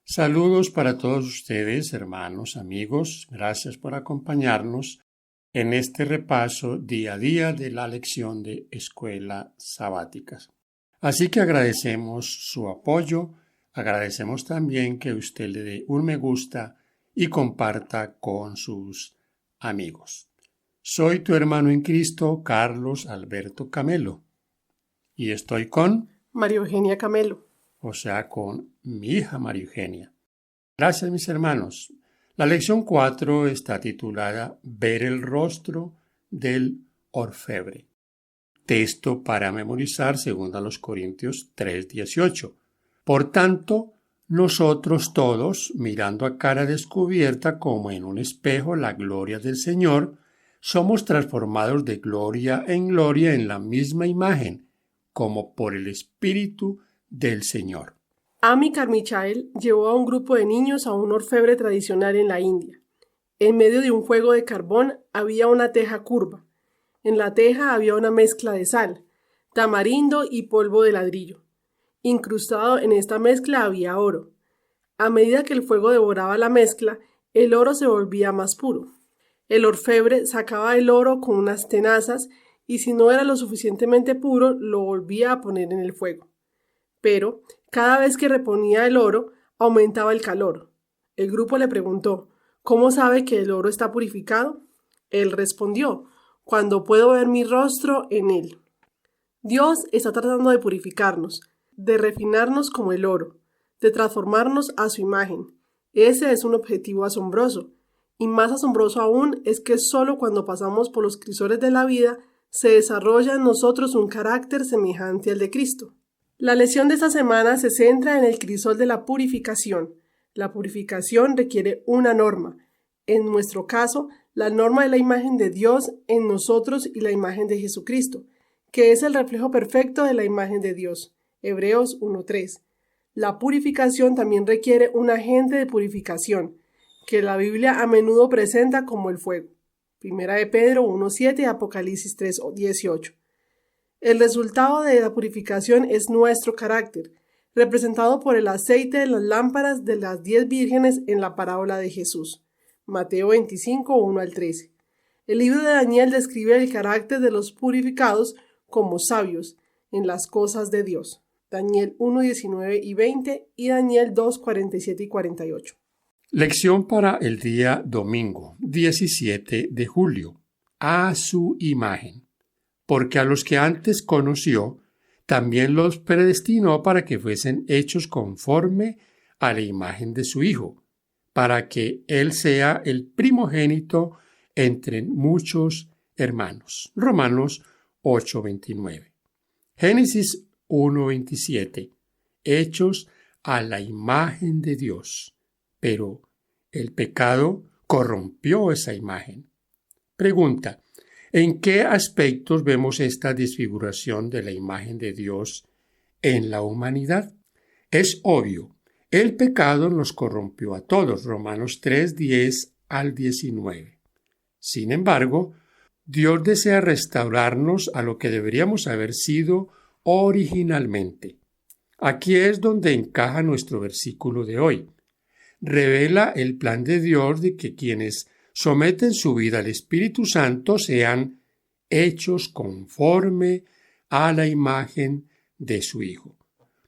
Saludos para todos ustedes, hermanos, amigos. Gracias por acompañarnos en este repaso día a día de la lección de Escuela Sabáticas. Así que agradecemos su apoyo, agradecemos también que usted le dé un me gusta y comparta con sus amigos. Soy tu hermano en Cristo, Carlos Alberto Camelo, y estoy con María Eugenia Camelo. O sea, con mi hija María Eugenia. Gracias, mis hermanos. La lección 4 está titulada Ver el rostro del orfebre. Texto para memorizar según a los Corintios 3:18. Por tanto, nosotros todos, mirando a cara descubierta como en un espejo la gloria del Señor, somos transformados de gloria en gloria en la misma imagen, como por el Espíritu del Señor. Ami Carmichael llevó a un grupo de niños a un orfebre tradicional en la India. En medio de un fuego de carbón había una teja curva. En la teja había una mezcla de sal, tamarindo y polvo de ladrillo. Incrustado en esta mezcla había oro. A medida que el fuego devoraba la mezcla, el oro se volvía más puro. El orfebre sacaba el oro con unas tenazas y si no era lo suficientemente puro, lo volvía a poner en el fuego. Pero, cada vez que reponía el oro, aumentaba el calor. El grupo le preguntó, ¿cómo sabe que el oro está purificado? Él respondió, cuando puedo ver mi rostro en él. Dios está tratando de purificarnos, de refinarnos como el oro, de transformarnos a su imagen. Ese es un objetivo asombroso. Y más asombroso aún es que solo cuando pasamos por los crisores de la vida se desarrolla en nosotros un carácter semejante al de Cristo. La lección de esta semana se centra en el crisol de la purificación. La purificación requiere una norma. En nuestro caso, la norma es la imagen de Dios en nosotros y la imagen de Jesucristo, que es el reflejo perfecto de la imagen de Dios. Hebreos 1:3. La purificación también requiere un agente de purificación, que la Biblia a menudo presenta como el fuego. Primera de Pedro 1:7 y Apocalipsis 3:18. El resultado de la purificación es nuestro carácter, representado por el aceite de las lámparas de las 10 vírgenes en la parábola de Jesús. Mateo 25, 1-13. El libro de Daniel describe el carácter de los purificados como sabios en las cosas de Dios. Daniel 1, 19 y 20 y Daniel 2, 47 y 48. Lección para el día domingo, 17 de julio. A su imagen. Porque a los que antes conoció, también los predestinó para que fuesen hechos conforme a la imagen de su Hijo, para que Él sea el primogénito entre muchos hermanos. Romanos 8:29. Génesis 1:27. Hechos a la imagen de Dios. Pero el pecado corrompió esa imagen. Pregunta: ¿en qué aspectos vemos esta desfiguración de la imagen de Dios en la humanidad? Es obvio, el pecado nos corrompió a todos, Romanos 3:10-19. Sin embargo, Dios desea restaurarnos a lo que deberíamos haber sido originalmente. Aquí es donde encaja nuestro versículo de hoy. Revela el plan de Dios de que quienes someten su vida al Espíritu Santo sean hechos conforme a la imagen de su Hijo.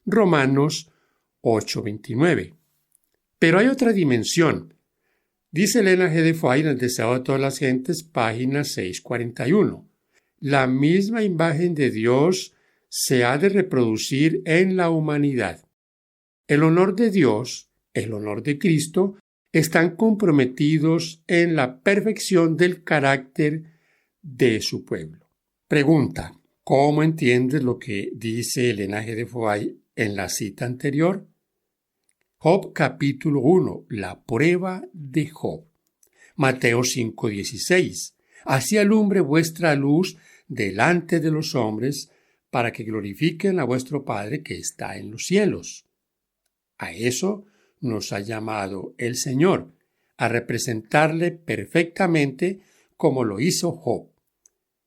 Romanos 8:29. Pero hay otra dimensión. Dice Elena G. de Foix en El deseo de todas las gentes, página 641. La misma imagen de Dios se ha de reproducir en la humanidad. El honor de Dios, el honor de Cristo, están comprometidos en la perfección del carácter de su pueblo. Pregunta: ¿cómo entiendes lo que dice Elena G. de Foix en la cita anterior? Job capítulo 1, la prueba de Job. Mateo 5:16. Así alumbre vuestra luz delante de los hombres, para que glorifiquen a vuestro Padre que está en los cielos. A eso nos ha llamado el Señor, a representarle perfectamente como lo hizo Job.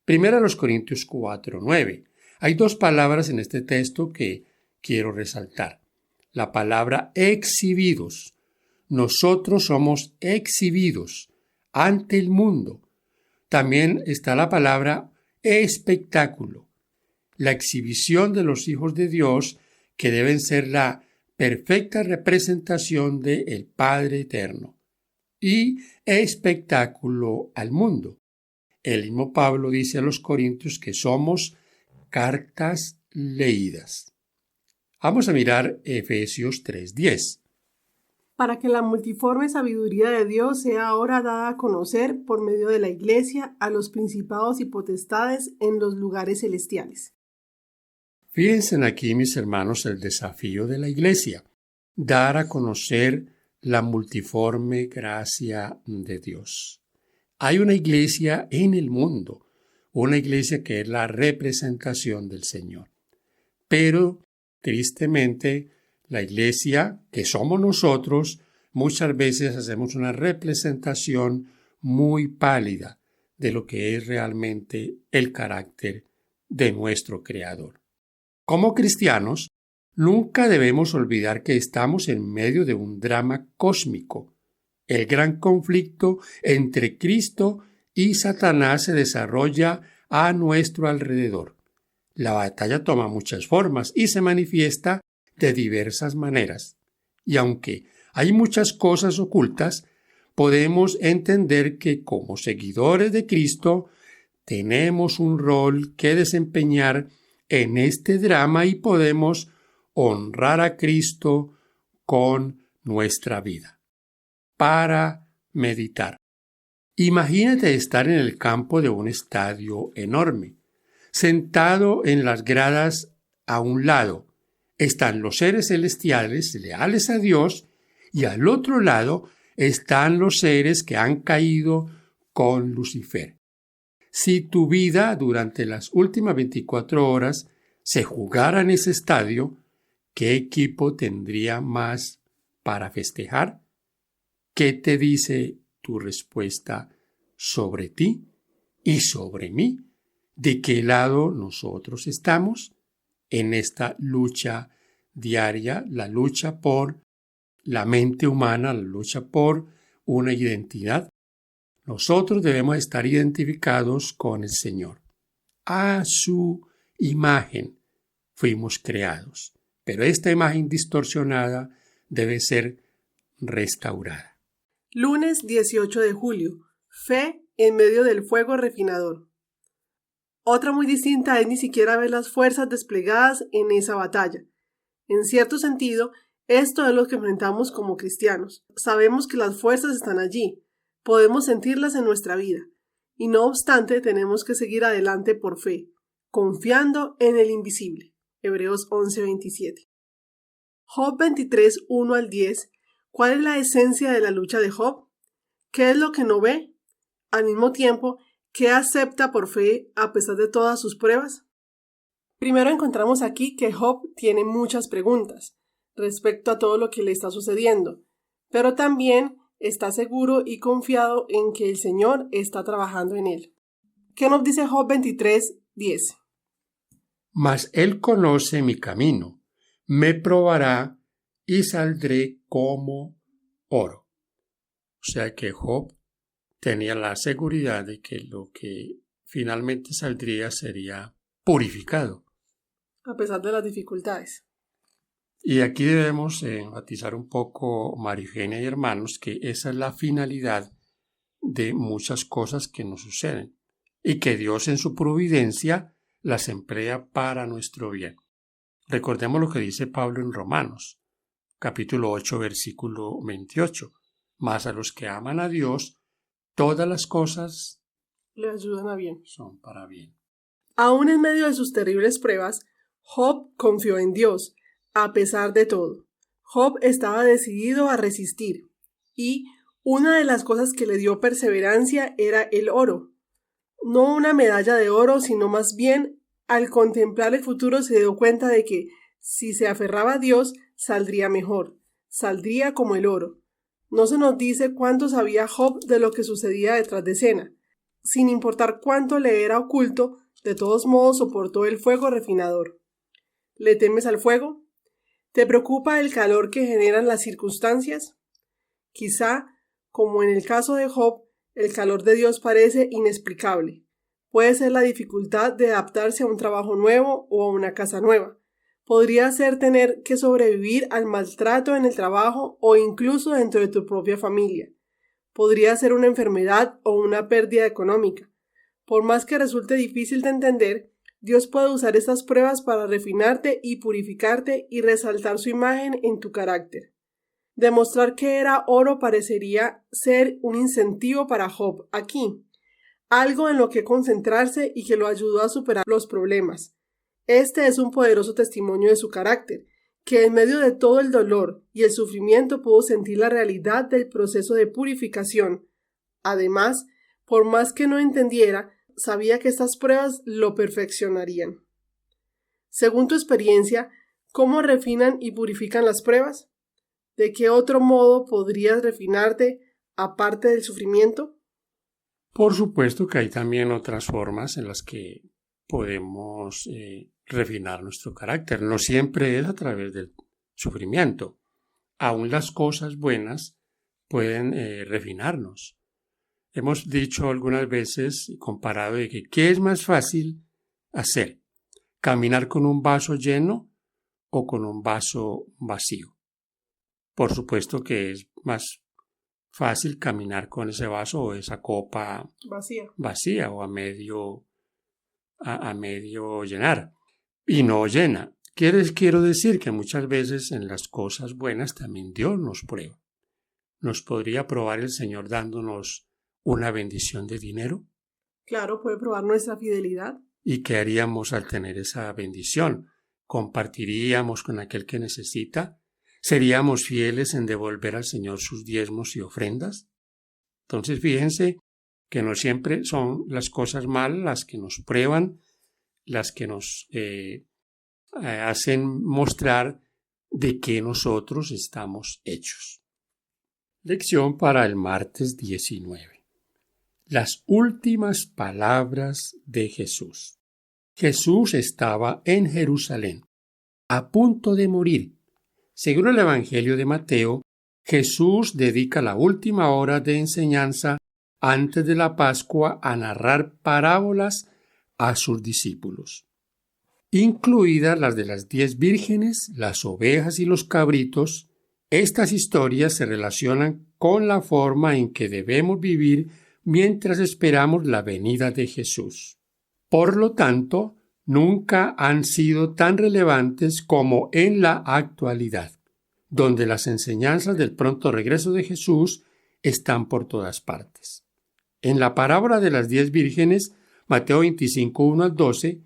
Primera Corintios 4:9. Hay dos palabras en este texto que quiero resaltar. la palabra exhibidos. Nosotros somos exhibidos ante el mundo. También está la palabra espectáculo, la exhibición de los hijos de Dios que deben ser la perfecta representación del Padre Eterno, y espectáculo al mundo. El mismo Pablo dice a los Corintios que somos cartas leídas. Vamos a mirar Efesios 3:10. Para que la multiforme sabiduría de Dios sea ahora dada a conocer por medio de la Iglesia a los principados y potestades en los lugares celestiales. Fíjense aquí, mis hermanos, el desafío de la Iglesia: dar a conocer la multiforme gracia de Dios. Hay una iglesia en el mundo, una iglesia que es la representación del Señor. Pero, tristemente, la iglesia, que somos nosotros, muchas veces hacemos una representación muy pálida de lo que es realmente el carácter de nuestro Creador. Como cristianos, nunca debemos olvidar que estamos en medio de un drama cósmico. El gran conflicto entre Cristo y Satanás se desarrolla a nuestro alrededor. La batalla toma muchas formas y se manifiesta de diversas maneras. Y aunque hay muchas cosas ocultas, podemos entender que como seguidores de Cristo tenemos un rol que desempeñar en este drama y podemos honrar a Cristo con nuestra vida. Para meditar. Imagínate estar en el campo de un estadio enorme. Sentado en las gradas a un lado están los seres celestiales leales a Dios y al otro lado están los seres que han caído con Lucifer. Si tu vida durante las últimas 24 horas se jugara en ese estadio, ¿qué equipo tendría más para festejar? ¿Qué te dice tu respuesta sobre ti y sobre mí? ¿De qué lado nosotros estamos en esta lucha diaria, la lucha por la mente humana, la lucha por una identidad? Nosotros debemos estar identificados con el Señor. A su imagen fuimos creados, pero esta imagen distorsionada debe ser restaurada. Lunes 18 de julio. Fe en medio del fuego refinador. Otra muy distinta es ni siquiera ver las fuerzas desplegadas en esa batalla. En cierto sentido, esto es lo que enfrentamos como cristianos. Sabemos que las fuerzas están allí, podemos sentirlas en nuestra vida, y no obstante tenemos que seguir adelante por fe, confiando en el invisible. Hebreos 11:27. Job 23, 1 al 10. ¿Cuál es la esencia de la lucha de Job? ¿Qué es lo que no ve? Al mismo tiempo, ¿qué acepta por fe a pesar de todas sus pruebas? Primero encontramos aquí que Job tiene muchas preguntas respecto a todo lo que le está sucediendo, pero también está seguro y confiado en que el Señor está trabajando en él. ¿Qué nos dice Job 23, 10? Mas él conoce mi camino, me probará y saldré como oro. O sea que Job tenía la seguridad de que lo que finalmente saldría sería purificado. A pesar de las dificultades. Y aquí debemos enfatizar un poco, María Eugenia y hermanos, que esa es la finalidad de muchas cosas que nos suceden y que Dios en su providencia las emplea para nuestro bien. Recordemos lo que dice Pablo en Romanos, capítulo 8, versículo 28. Mas a los que aman a Dios, todas las cosas le ayudan a bien. Son para bien. Aún en medio de sus terribles pruebas, Job confió en Dios, a pesar de todo. Job estaba decidido a resistir, y una de las cosas que le dio perseverancia era el oro. No una medalla de oro, sino más bien, al contemplar el futuro se dio cuenta de que, si se aferraba a Dios, saldría mejor, saldría como el oro. No se nos dice cuánto sabía Job de lo que sucedía detrás de escena. Sin importar cuánto le era oculto, de todos modos soportó el fuego refinador. ¿Le temes al fuego? ¿Te preocupa el calor que generan las circunstancias? Quizá, como en el caso de Job, el calor de Dios parece inexplicable. Puede ser la dificultad de adaptarse a un trabajo nuevo o a una casa nueva. Podría ser tener que sobrevivir al maltrato en el trabajo o incluso dentro de tu propia familia. Podría ser una enfermedad o una pérdida económica. Por más que resulte difícil de entender, Dios puede usar estas pruebas para refinarte y purificarte y resaltar su imagen en tu carácter. Demostrar que era oro parecería ser un incentivo para Job aquí, algo en lo que concentrarse y que lo ayudó a superar los problemas. Este es un poderoso testimonio de su carácter, que en medio de todo el dolor y el sufrimiento pudo sentir la realidad del proceso de purificación. Además, por más que no entendiera, sabía que estas pruebas lo perfeccionarían. Según tu experiencia, ¿cómo refinan y purifican las pruebas? ¿De qué otro modo podrías refinarte aparte del sufrimiento? Por supuesto que hay también otras formas en las que podemos refinar nuestro carácter. No siempre es a través del sufrimiento. Aún las cosas buenas pueden refinarnos. Hemos dicho algunas veces, comparado, de que ¿qué es más fácil hacer? ¿Caminar con un vaso lleno o con un vaso vacío? Por supuesto que es más fácil caminar con ese vaso o esa copa vacía o a medio llenar y no llena. Quiero decir que muchas veces en las cosas buenas también Dios nos prueba. ¿Nos podría probar el Señor dándonos una bendición de dinero? Claro, puede probar nuestra fidelidad. ¿Y qué haríamos al tener esa bendición? ¿Compartiríamos con aquel que necesita? ¿Seríamos fieles en devolver al Señor sus diezmos y ofrendas? Entonces fíjense que no siempre son las cosas malas las que nos prueban, las que nos hacen mostrar de qué nosotros estamos hechos. Lección para el martes 19. Las últimas palabras de Jesús. Jesús estaba en Jerusalén, a punto de morir. Según el Evangelio de Mateo, Jesús dedica la última hora de enseñanza antes de la Pascua a narrar parábolas a sus discípulos, incluidas las de las 10 vírgenes, las ovejas y los cabritos. Estas historias se relacionan con la forma en que debemos vivir mientras esperamos la venida de Jesús. Por lo tanto, nunca han sido tan relevantes como en la actualidad, donde las enseñanzas del pronto regreso de Jesús están por todas partes. En la parábola de las 10 vírgenes, Mateo 25, 1 al 12,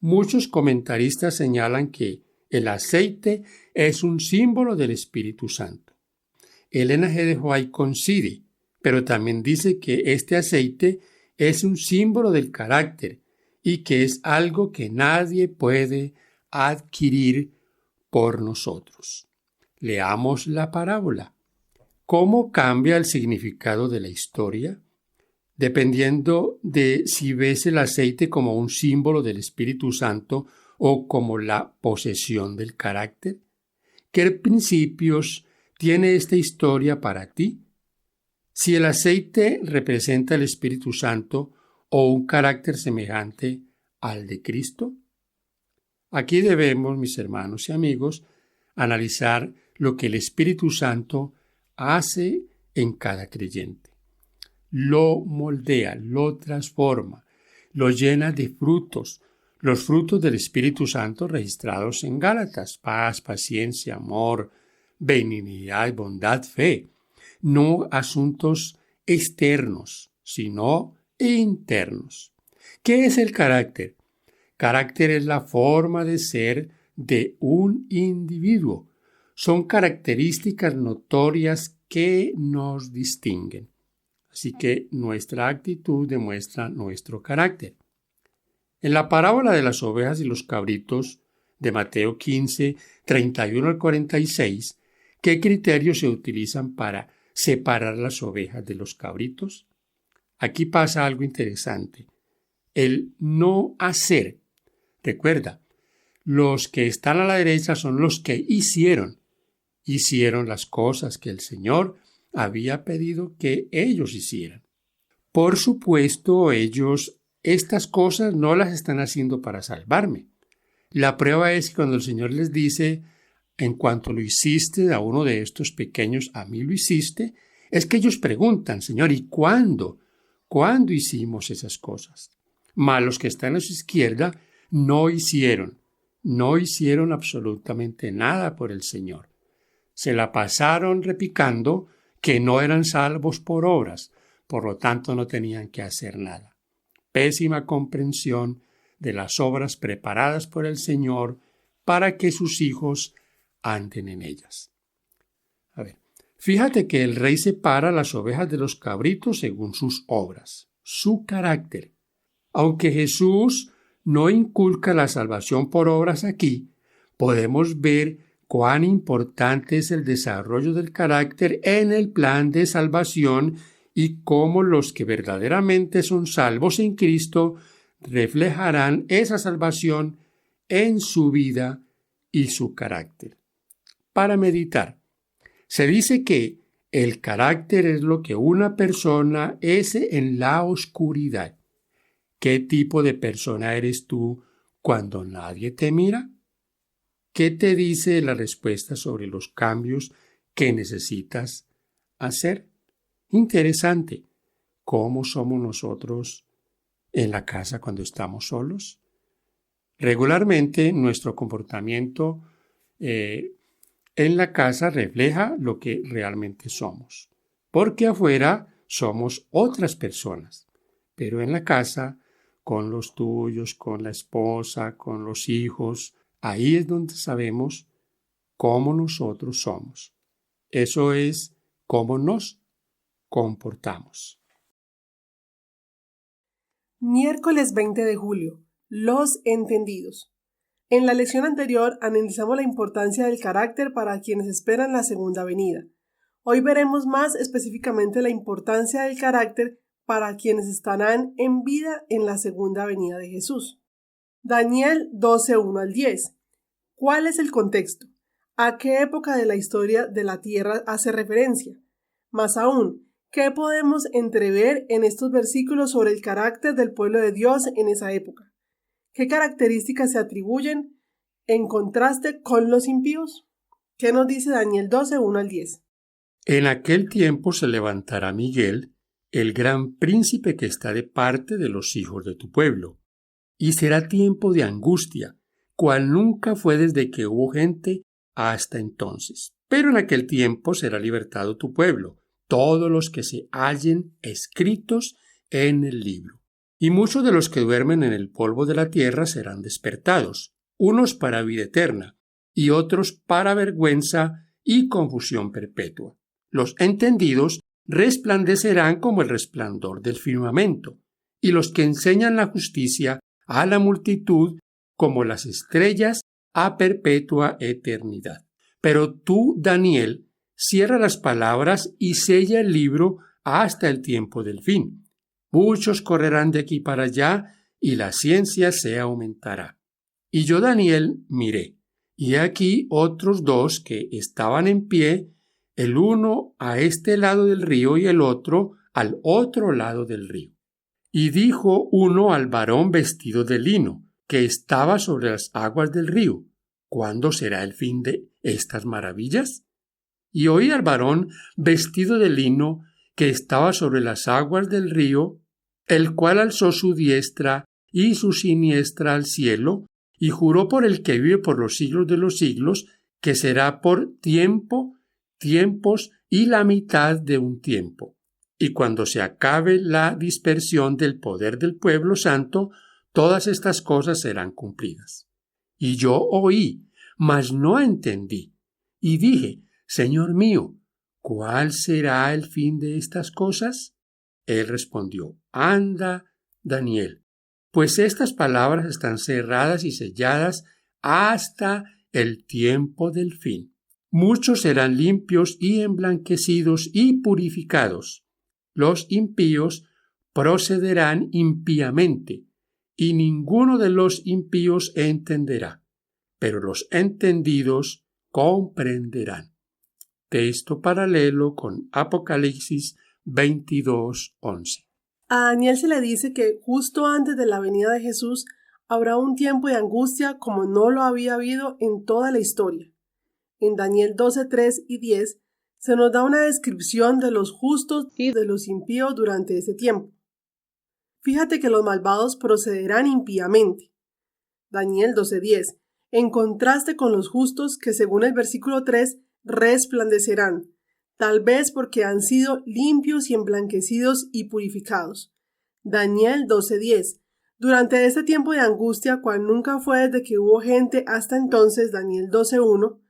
muchos comentaristas señalan que el aceite es un símbolo del Espíritu Santo. Elena G. de White coincide, pero también dice que este aceite es un símbolo del carácter y que es algo que nadie puede adquirir por nosotros. Leamos la parábola. ¿Cómo cambia el significado de la historia? Dependiendo de si ves el aceite como un símbolo del Espíritu Santo o como la posesión del carácter. ¿Qué principios tiene esta historia para ti? Si el aceite representa el Espíritu Santo o un carácter semejante al de Cristo. Aquí debemos, mis hermanos y amigos, analizar lo que el Espíritu Santo hace en cada creyente. Lo moldea, lo transforma, lo llena de frutos, los frutos del Espíritu Santo registrados en Gálatas: paz, paciencia, amor, benignidad, bondad, fe. No asuntos externos, sino internos. ¿Qué es el carácter? Carácter es la forma de ser de un individuo. Son características notorias que nos distinguen. Así que nuestra actitud demuestra nuestro carácter. En la parábola de las ovejas y los cabritos de Mateo 15, 31 al 46, ¿qué criterios se utilizan para separar las ovejas de los cabritos? Aquí pasa algo interesante. El no hacer. Recuerda, Los que están a la derecha son los que hicieron las cosas que el Señor había pedido que ellos hicieran. Por supuesto, ellos estas cosas no las están haciendo para salvarme. La prueba es que cuando el Señor les dice, en cuanto lo hiciste a uno de estos pequeños, a mí lo hiciste, es que ellos preguntan, Señor, ¿y cuándo? ¿Cuándo hicimos esas cosas? Mas los que están a su izquierda no hicieron absolutamente nada por el Señor. Se la pasaron repicando que no eran salvos por obras, por lo tanto no tenían que hacer nada. Pésima comprensión de las obras preparadas por el Señor para que sus hijos anden en ellas. A ver, fíjate que el rey separa las ovejas de los cabritos según sus obras, su carácter. Aunque Jesús no inculca la salvación por obras aquí, podemos ver cuán importante es el desarrollo del carácter en el plan de salvación y cómo los que verdaderamente son salvos en Cristo reflejarán esa salvación en su vida y su carácter. Para meditar, se dice que el carácter es lo que una persona es en la oscuridad. ¿Qué tipo de persona eres tú cuando nadie te mira? ¿Qué te dice la respuesta sobre los cambios que necesitas hacer? Interesante. ¿Cómo somos nosotros en la casa cuando estamos solos? Regularmente nuestro comportamiento en la casa refleja lo que realmente somos, porque afuera somos otras personas, pero en la casa, con los tuyos, con la esposa, con los hijos, ahí es donde sabemos cómo nosotros somos. Eso es cómo nos comportamos. Miércoles 20 de julio. Los entendidos. En la lección anterior analizamos la importancia del carácter para quienes esperan la segunda venida. Hoy veremos más específicamente la importancia del carácter para quienes estarán en vida en la segunda venida de Jesús. Daniel 12, 1 al 10. ¿Cuál es el contexto? ¿A qué época de la historia de la tierra hace referencia? Más aún, ¿qué podemos entrever en estos versículos sobre el carácter del pueblo de Dios en esa época? ¿Qué características se atribuyen en contraste con los impíos? ¿Qué nos dice Daniel 12, 1 al 10? En aquel tiempo se levantará Miguel, el gran príncipe que está de parte de los hijos de tu pueblo, y será tiempo de angustia, cual nunca fue desde que hubo gente hasta entonces. Pero en aquel tiempo será libertado tu pueblo, todos los que se hallen escritos en el libro. Y muchos de los que duermen en el polvo de la tierra serán despertados, unos para vida eterna, y otros para vergüenza y confusión perpetua. Los entendidos resplandecerán como el resplandor del firmamento, y los que enseñan la justicia a la multitud como las estrellas a perpetua eternidad. Pero tú, Daniel, cierra las palabras y sella el libro hasta el tiempo del fin. Muchos correrán de aquí para allá, y la ciencia se aumentará. Y yo, Daniel, miré, y aquí otros dos que estaban en pie, el uno a este lado del río y el otro al otro lado del río. Y dijo uno al varón vestido de lino, que estaba sobre las aguas del río: ¿cuándo será el fin de estas maravillas? Y oí al varón vestido de lino, que estaba sobre las aguas del río, el cual alzó su diestra y su siniestra al cielo, y juró por el que vive por los siglos de los siglos, que será por tiempos y la mitad de un tiempo. Y cuando se acabe la dispersión del poder del pueblo santo, todas estas cosas serán cumplidas. Y yo oí, mas no entendí, y dije: Señor mío, ¿cuál será el fin de estas cosas? Él respondió: Anda, Daniel, pues estas palabras están cerradas y selladas hasta el tiempo del fin. Muchos serán limpios y emblanquecidos y purificados. Los impíos procederán impíamente, y ninguno de los impíos entenderá. pero los entendidos comprenderán. Texto paralelo con Apocalipsis 22:11. A Daniel se le dice que justo antes de la venida de Jesús habrá un tiempo de angustia como no lo había habido en toda la historia. En Daniel 12:3 y 10 se nos da una descripción de los justos y de los impíos durante ese tiempo. Fíjate que los malvados procederán impíamente. Daniel 12:10, en contraste con los justos que según el versículo 3 resplandecerán, tal vez porque han sido limpios y emblanquecidos y purificados. Daniel 12:10, durante este tiempo de angustia, cual nunca fue desde que hubo gente hasta entonces, Daniel 12:1,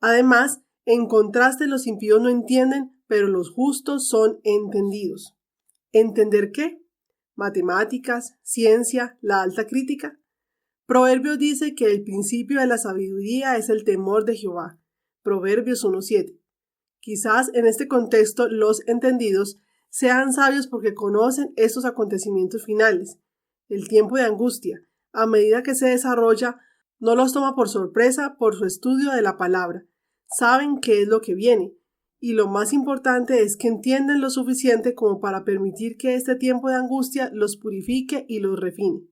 además, en contraste los impíos no entienden, pero los justos son entendidos. ¿Entender qué? Matemáticas, ciencia, la alta crítica. Proverbios dice que el principio de la sabiduría es el temor de Jehová. Proverbios 1:7. Quizás en este contexto los entendidos sean sabios porque conocen estos acontecimientos finales. El tiempo de angustia, a medida que se desarrolla, no los toma por sorpresa por su estudio de la palabra. Saben qué es lo que viene. Y lo más importante es que entienden lo suficiente como para permitir que este tiempo de angustia los purifique y los refine.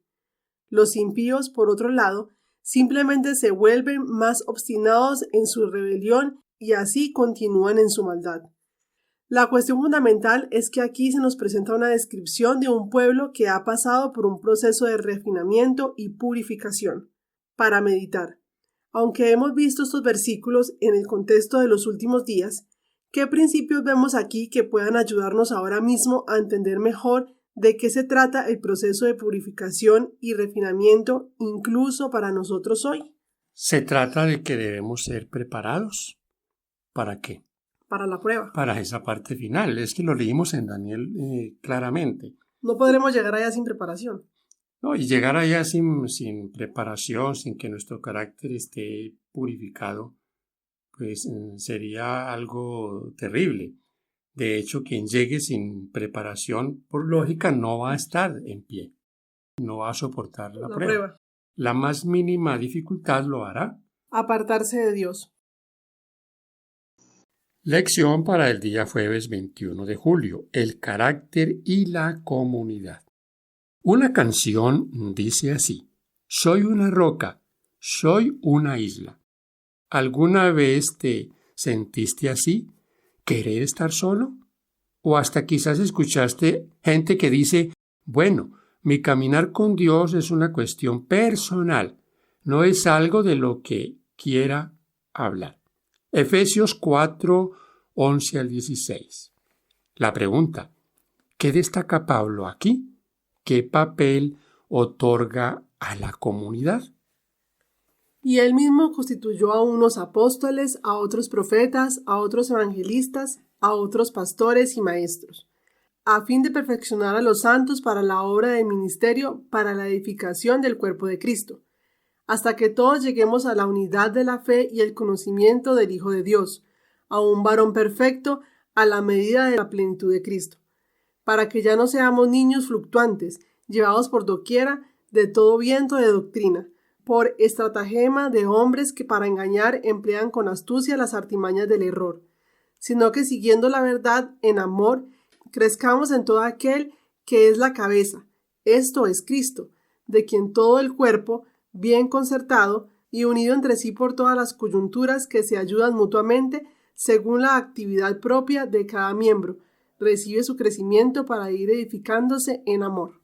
Los impíos, por otro lado, simplemente se vuelven más obstinados en su rebelión y así continúan en su maldad. La cuestión fundamental es que aquí se nos presenta una descripción de un pueblo que ha pasado por un proceso de refinamiento y purificación. Para meditar. Aunque hemos visto estos versículos en el contexto de los últimos días, ¿qué principios vemos aquí que puedan ayudarnos ahora mismo a entender mejor de qué se trata el proceso de purificación y refinamiento incluso para nosotros hoy? Se trata de que debemos ser preparados. ¿Para qué? Para la prueba. Para esa parte final. Es que lo leímos en Daniel claramente. No podremos llegar allá sin preparación. No, y llegar allá sin preparación, sin que nuestro carácter esté purificado, pues sería algo terrible. De hecho, quien llegue sin preparación, por lógica, no va a estar en pie. No va a soportar la prueba. La más mínima dificultad lo hará. Apartarse de Dios. Lección para el día jueves 21 de julio. El carácter y la comunidad. Una canción dice así: soy una roca, soy una isla. ¿Alguna vez te sentiste así? ¿Querer estar solo? O hasta quizás escuchaste gente que dice: bueno, mi caminar con Dios es una cuestión personal, no es algo de lo que quiera hablar. Efesios 4, 11 al 16. La pregunta: ¿qué destaca Pablo aquí? ¿Qué papel otorga a la comunidad? Y él mismo constituyó a unos apóstoles, a otros profetas, a otros evangelistas, a otros pastores y maestros, a fin de perfeccionar a los santos para la obra del ministerio, para la edificación del cuerpo de Cristo, hasta que todos lleguemos a la unidad de la fe y el conocimiento del Hijo de Dios, a un varón perfecto a la medida de la plenitud de Cristo, para que ya no seamos niños fluctuantes, llevados por doquiera de todo viento de doctrina, por estratagema de hombres que para engañar emplean con astucia las artimañas del error, sino que siguiendo la verdad en amor, crezcamos en todo aquel que es la cabeza, esto es Cristo, de quien todo el cuerpo, bien concertado y unido entre sí por todas las coyunturas que se ayudan mutuamente según la actividad propia de cada miembro, recibe su crecimiento para ir edificándose en amor.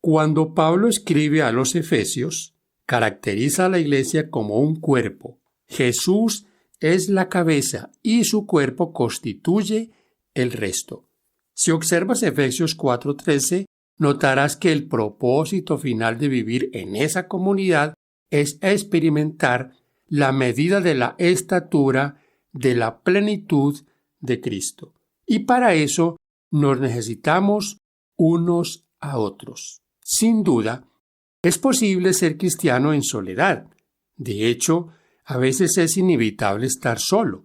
Cuando Pablo escribe a los Efesios, caracteriza a la iglesia como un cuerpo. Jesús es la cabeza y su cuerpo constituye el resto. Si observas Efesios 4:13, notarás que el propósito final de vivir en esa comunidad es experimentar la medida de la estatura de la plenitud de Cristo. Y para eso nos necesitamos unos a otros. Sin duda, es posible ser cristiano en soledad. De hecho, a veces es inevitable estar solo,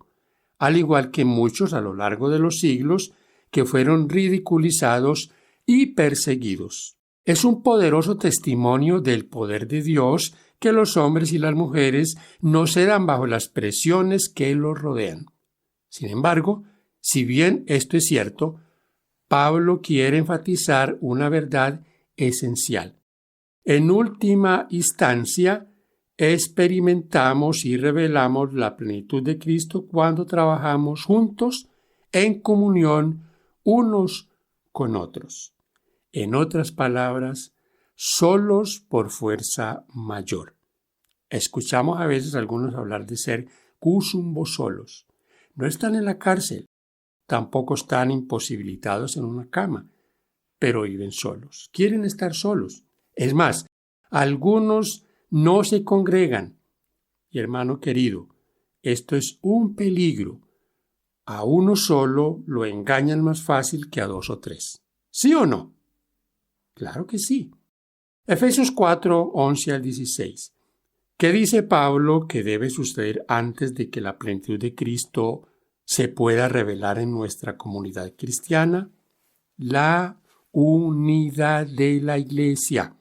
al igual que muchos a lo largo de los siglos que fueron ridiculizados y perseguidos. Es un poderoso testimonio del poder de Dios que los hombres y las mujeres no cedan bajo las presiones que los rodean. Sin embargo, si bien esto es cierto, Pablo quiere enfatizar una verdad esencial. En última instancia, experimentamos y revelamos la plenitud de Cristo cuando trabajamos juntos en comunión unos con otros. En otras palabras, solos por fuerza mayor. Escuchamos a veces a algunos hablar de ser cusumbo solos. No están en la cárcel, tampoco están imposibilitados en una cama, pero viven solos. Quieren estar solos. Es más, algunos no se congregan. Y hermano querido, esto es un peligro. A uno solo lo engañan más fácil que a 2 o 3. ¿Sí o no? Claro que sí. Efesios 4, 11 al 16. ¿Qué dice Pablo que debe suceder antes de que la plenitud de Cristo se pueda revelar en nuestra comunidad cristiana? La unidad de la iglesia.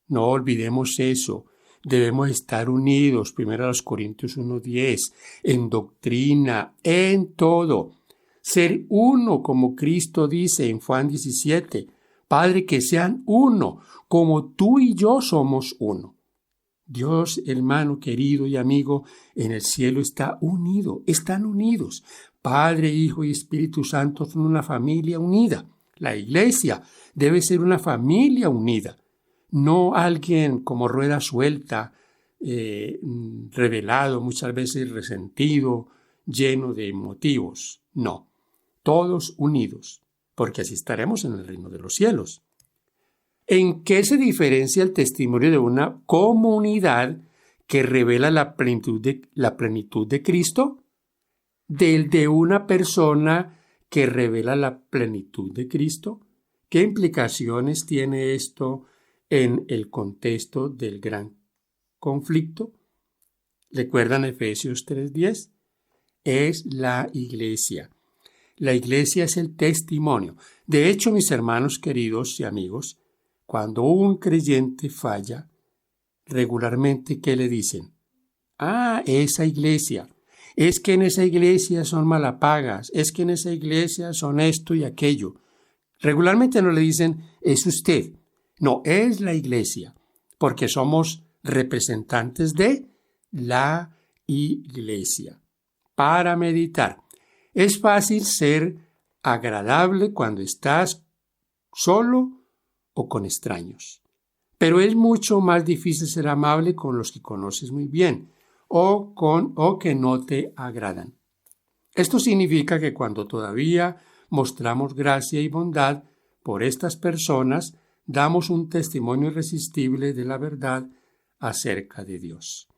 No olvidemos eso. Debemos estar unidos, 1 Corintios 1:10, en doctrina, en todo. Ser uno, como Cristo dice en Juan 17. Padre, que sean uno, como tú y yo somos uno. Dios, hermano querido y amigo, en el cielo está unido, están unidos. Padre, Hijo y Espíritu Santo son una familia unida. La iglesia debe ser una familia unida. No alguien como rueda suelta, revelado, muchas veces resentido, lleno de motivos. No, todos unidos, porque así estaremos en el reino de los cielos. ¿En qué se diferencia el testimonio de una comunidad que revela la plenitud de Cristo del de una persona que revela la plenitud de Cristo? ¿Qué implicaciones tiene esto en el contexto del gran conflicto? ¿Recuerdan Efesios 3:10? Es la iglesia. La iglesia es el testimonio. De hecho, mis hermanos queridos y amigos, cuando un creyente falla, regularmente, ¿qué le dicen? Esa iglesia. Es que en esa iglesia son malapagas. Es que en esa iglesia son esto y aquello. Regularmente no le dicen, es usted. No, es la iglesia, porque somos representantes de la iglesia. Para meditar. Es fácil ser agradable cuando estás solo o con extraños, pero es mucho más difícil ser amable con los que conoces muy bien o que no te agradan. Esto significa que cuando todavía mostramos gracia y bondad por estas personas, damos un testimonio irresistible de la verdad acerca de Dios.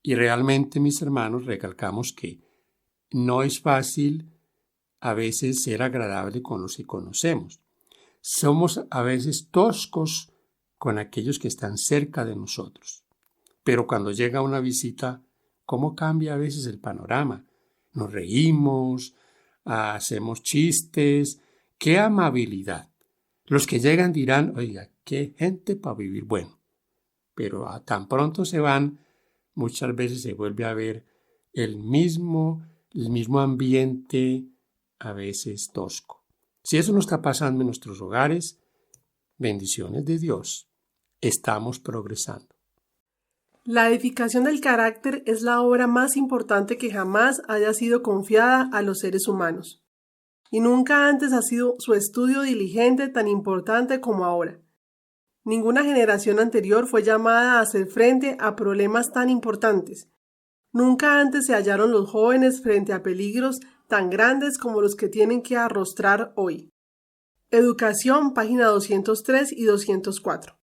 Y realmente, mis hermanos, recalcamos que no es fácil a veces ser agradable con los que conocemos. Somos a veces toscos con aquellos que están cerca de nosotros. Pero cuando llega una visita, ¿cómo cambia a veces el panorama? Nos reímos, hacemos chistes. ¡Qué amabilidad! Los que llegan dirán, oiga, qué gente para vivir bueno. Pero tan pronto se van, muchas veces se vuelve a ver el mismo ambiente, a veces tosco. Si eso no está pasando en nuestros hogares, bendiciones de Dios. Estamos progresando. La edificación del carácter es la obra más importante que jamás haya sido confiada a los seres humanos. Y nunca antes ha sido su estudio diligente tan importante como ahora. Ninguna generación anterior fue llamada a hacer frente a problemas tan importantes. Nunca antes se hallaron los jóvenes frente a peligros tan grandes como los que tienen que arrostrar hoy. Educación, página 203 y 204.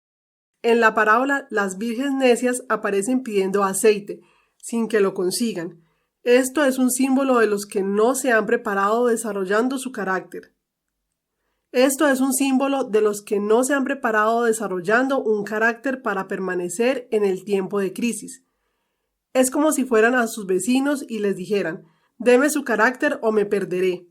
En la parábola, las vírgenes necias aparecen pidiendo aceite, sin que lo consigan. Esto es un símbolo de los que no se han preparado desarrollando su carácter. Esto es un símbolo de los que no se han preparado desarrollando un carácter para permanecer en el tiempo de crisis. Es como si fueran a sus vecinos y les dijeran, deme su carácter o me perderé.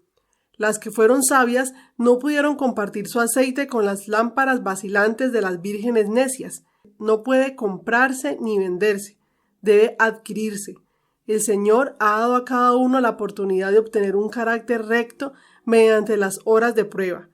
Las que fueron sabias no pudieron compartir su aceite con las lámparas vacilantes de las vírgenes necias. no puede comprarse ni venderse, debe adquirirse. El Señor ha dado a cada uno la oportunidad de obtener un carácter recto mediante las horas de prueba,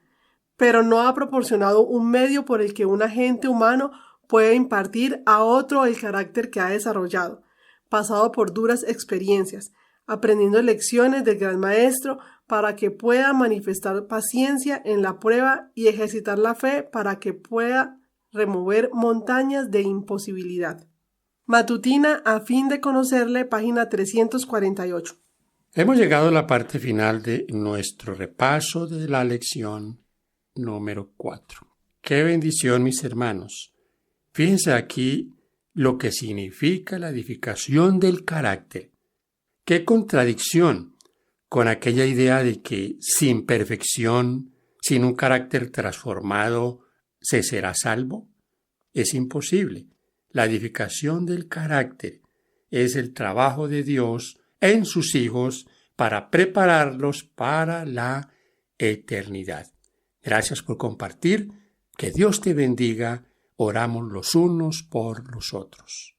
pero no ha proporcionado un medio por el que un agente humano puede impartir a otro el carácter que ha desarrollado, pasado por duras experiencias, aprendiendo lecciones del Gran Maestro para que pueda manifestar paciencia en la prueba y ejercitar la fe para que pueda remover montañas de imposibilidad. Matutina a fin de conocerle, página 348. Hemos llegado a la parte final de nuestro repaso de la lección número 4. ¡Qué bendición, mis hermanos! Fíjense aquí lo que significa la edificación del carácter. ¡Qué contradicción con aquella idea de que sin perfección, sin un carácter transformado, se será salvo! Es imposible. La edificación del carácter es el trabajo de Dios en sus hijos para prepararlos para la eternidad. Gracias por compartir. Que Dios te bendiga. Oramos los unos por los otros.